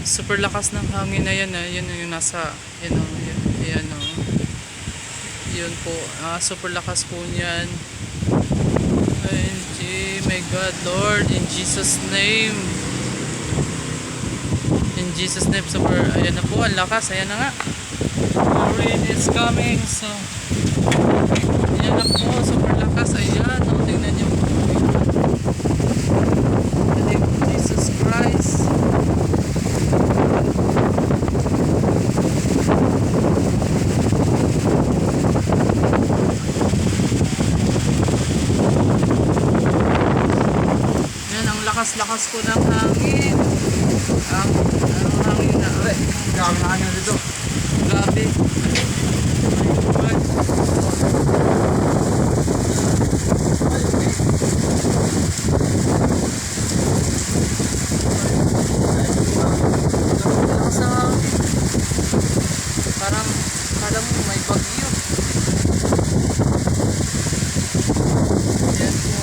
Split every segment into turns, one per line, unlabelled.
Super lakas ng hangin na yan. Yun yung nasa, yun o, yan o. Yun po, super lakas po niyan. OMG, my God, Lord, in Jesus name. In Jesus name, super, ayan na po, ang lakas, ayan na nga. The rain is coming, so, ayan na po, super lakas, ayan, o, tingnan niyo po. In the name of Jesus Christ. Lakas-lakas po ng hangin. Ang hangin na.
Grabe na hangin dito.
Grabe. Lakas ng hangin. Parang mo may bagyo. Yan po.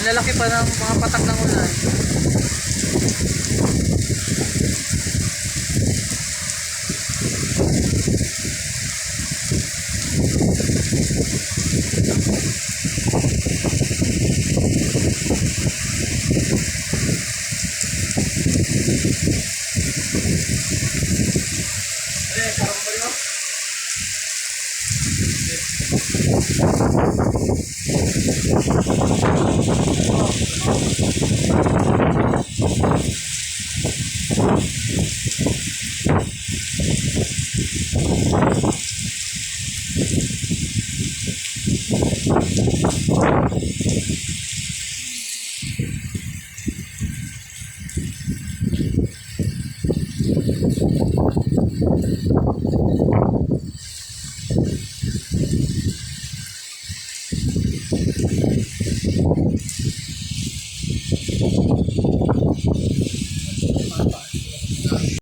Ang lalaki pa ng mga patak ng ulan.